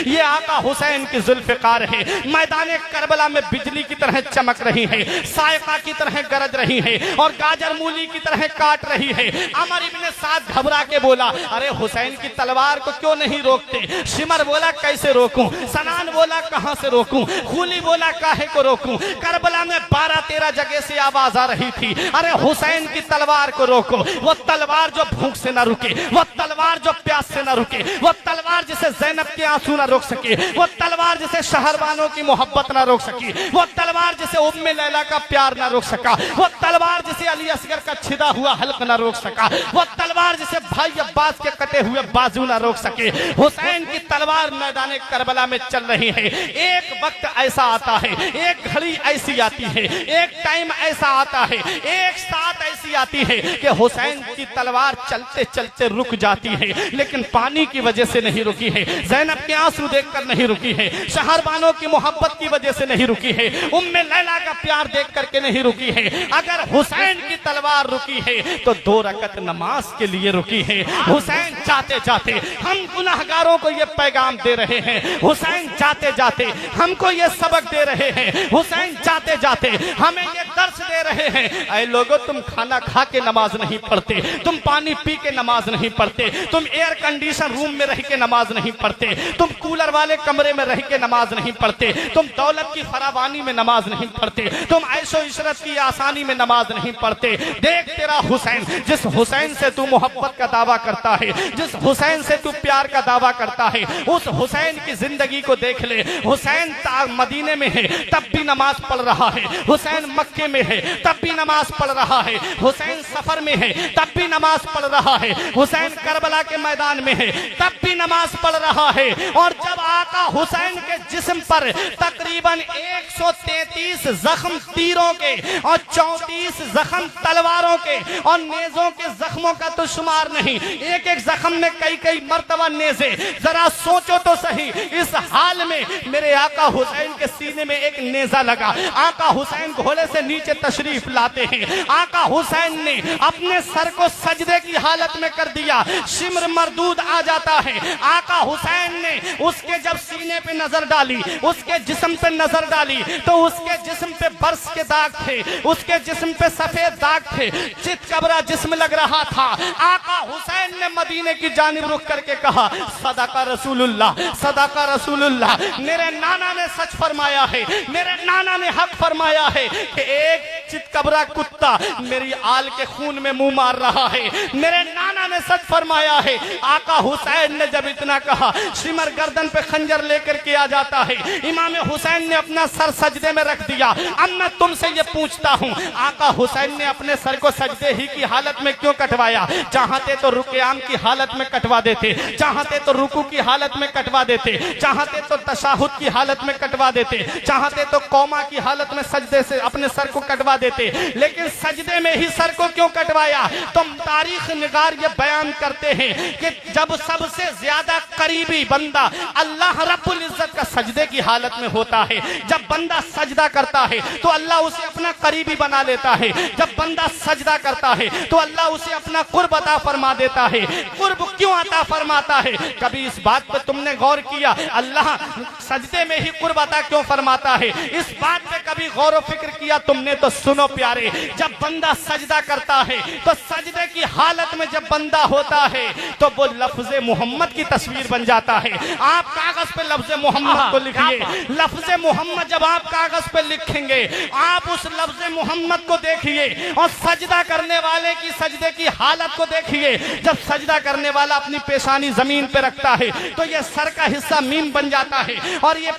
یہ آقا حسین کی ذوالفقار ہے، میدان کربلا میں بجلی کی طرح چمک رہی ہے، سائقہ کی طرح گرج رہی ہے اور گاجر مولی کی طرح کاٹ رہی ہے۔ عمر ابن سعد گھبرا کے بولا ارے حسین کی تلوار کو کیوں نہیں روکتے؟ شمر بولا کیسے روکوں؟ سنان بولا کہاں سے روکوں؟ خولی بولا کاہے کو روکوں؟ کربلا میں 12-13 جگہ سے آواز آ رہی تھی ارے حسین کی تلوار کو روکو، وہ تلوار جو بھوک سے نہ رکے، وہ تلوار جو پیاس سے نہ رکے، وہ تلوار جسے زینب کے آنسو نہ روک سکے، وہ تلوار جسے شہروانوں کی محبت نہ روک سکی، وہ تلوار جسے ام لیلا کا پیار نہ روک سکا، وہ تلوار جسے علی اصغر کا چھدا ہوا حلق نہ روک سکا، وہ تلوار جسے بھائی عباس کے کٹے ہوئے بازو نہ روک سکے۔ حسین کی تلوار میدان کربلا میں چل رہی ہے۔ ایک وقت ایسا آتا ہے، ایک گھڑی ایسی آتی ہے، ایک ٹائم ایسا آتا ہے، ایک ساتھ ایسی آتی ہے کہ حسین کی تلوار چلتے چلتے رک جاتی ہے، لیکن پانی کی وجہ سے نہیں رکی ہے، زینب کے آنسو دیکھ کر نہیں رکی ہے، شہربانوں کی محبت کی وجہ سے نہیں رکی ہے، ام لیلا کا پیار دیکھ کر کے نہیں رکی ہے۔ اگر حسین کی تلوار رکی ہے تو 2 رکعت نماز کے لیے رکی ہے۔ حسین جاتے جاتے ہم گناہگاروں کو یہ پیغام دے رہے ہیں، حسین جاتے جاتے ہم کو یہ سبق دے رہے ہیں، حسین جاتے جاتے ہمیں یہ درس دے رہے ہیں، اے لوگو تم کھانا کھا کے نماز نہیں پڑھتے، تم پانی پی کے نماز نہیں پڑھتے، تم ایئر کنڈیشن روم میں رہ کے نماز نہیں پڑھتے، تم کولر والے کمرے میں رہ کے نماز نہیں پڑھتے، تم دولت کی فراوانی میں نماز نہیں پڑھتے، تم عیش و عشرت کی آسانی میں نماز نہیں پڑھتے۔ دیکھ تیرا حسین، جس حسین سے تو محبت کا دعویٰ کرتا ہے، جس حسین سے تو پیار کا دعویٰ کرتا ہے، اس حسین کی زندگی کو دیکھ لے۔ حسین مدینے میں ہے تب بھی نماز پڑھ رہا ہے، حسین مکے میں ہے تب بھی نماز پڑھ رہا ہے، حسین سفر میں ہے تب بھی نماز پڑھ رہا ہے، حسین کربلا کے میدان میں ہے تب بھی نماز پڑھ رہا ہے۔ اور جب آقا حسین کے جسم پر تقریباً 133 زخم تیروں کے اور 34 زخم تلواروں کے اور نیزوں کے زخموں کا تو شمار نہیں، ایک ایک زخم میں کئی مرتبہ نیزے، ذرا سوچو تو صحیح، اس حال میں میرے آقا حسین کے سینے میں ایک نیزہ لگا۔ آقا حسین گھوڑے سے نیچے تشریف لاتے ہیں، آقا حسین نے اپنے سر کو سجدے کی حالت میں کر دیا، شمر مردود آ جاتا ہے۔ آقا حسین نے اس کے جب سینے پہ نظر ڈالی، اس کے جسم پہ نظر ڈالی تو اس کے جسم پہ برس کے داغ تھے، اس کے جسم پہ سفید داغ تھے، چت کبرا جسم لگ رہا تھا۔ آقا حسین نے مدینے کی جانب رخ کر کے کہا صدق رسول اللہ، صدق رسول اللہ، میرے نانا نے سچ فرمایا ہے، میرے نانا نے حق فرمایا ہے کہ ایک چت کبرا کتا میری آل کے خون میں منہ مار رہا ہے، میرے نانا نے سچ فرمایا ہے۔ آقا حسین نے جب اتنا کہا، شمر گردن پہ خنجر لے کر کے آ جاتا ہے، امام حسین نے اپنا سر سجدے میں رکھ دیا۔ اب میں تم سے یہ پوچھتا ہوں، آقا حسین نے اپنے سر کو سجدے ہی کی حالت میں کیوں کٹوایا؟ چاہتے تو رکوع کی حالت میں کٹوا دیتے، چاہتے تو رکوع کی حالت میں کٹوا دیتے، چاہتے تو تشہد کی حالت میں کٹوا دیتے، چاہتے تو قوما کی حالت میں سجدے سے اپنے سر کو کٹوا دیتے، لیکن سجدے میں ہی سر کو کیوں کٹوایا؟ تو تاریخ نگار یہ بیان کرتے ہیں کہ جب سب سے زیادہ قریبی بندہ اللہ رب العزت کا سجدے کی حالت میں ہوتا ہے، جب بندہ سجدہ کرتا ہے تو اللہ اسے اپنا قریبی بنا لیتا ہے، جب بندہ سجدہ کرتا ہے تو اللہ اسے اپنا قرب عطا فرما دیتا ہے۔ قرب کیوں عطا فرماتا ہے؟ کبھی اس بات پہ تم نے غور کیا اللہ سجدے میں ہی قرب عطا کیوں فرماتا ہے؟ اس بات پہ کبھی غور و فکر کیا تم نے؟ تو سنو پیارے، جب بندہ سجدہ کرتا ہے تو سجدے کی حالت میں جب بندہ ہوتا ہے تو وہ لفظ محمد کی تصویر بن جاتا ہے۔ آپ کاغذ پہ لفظ محمد کو لکھیے، لفظ محمد جب آپ کاغذ پہ لکھیں گے، آپ اس لفظ محمد کو دیکھیے اور سجدہ کرنے والے کی سجدے کی حالت کو دیکھیے۔ جب سجدہ کرنے والا اپنی پیشانی زمین پہ رکھتا ہے تو یہ سر کا حصہ میم بن جاتا ہے، اور یہ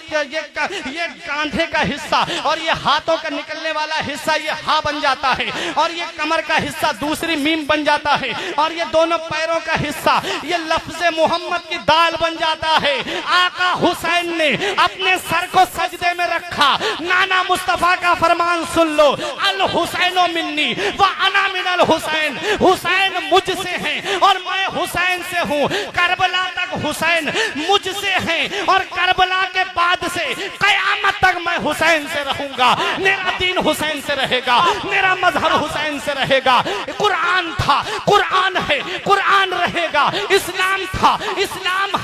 کاندھے کا حصہ اور یہ ہاتھوں کا نکلنے والا حصہ یہ ہا بن جاتا ہے، اور یہ کمر کا حصہ دوسری میم بن جاتا ہے، اور یہ دونوں پیروں کا حصہ یہ لفظ محمد کی دال بن جاتا ہے۔ آقا حسین نے اپنے سر کو سجدے میں رکھا۔ نانا مصطفیٰ کا فرمان سن لو، الحسین منی وانا من الحسین، حسین مجھ سے ہیں اور میں حسین سے ہوں۔ کربلا تک حسین مجھ سے ہیں اور کربلا کے بعد سے قیامت تک میں حسین سے رہوں گا۔ میرا دین حسین سے رہے گا، میرا مذہب حسین سے رہے گا۔ قرآن تھا، قرآن ہے، قرآن رہے گا۔ اسلام تھا، اسلام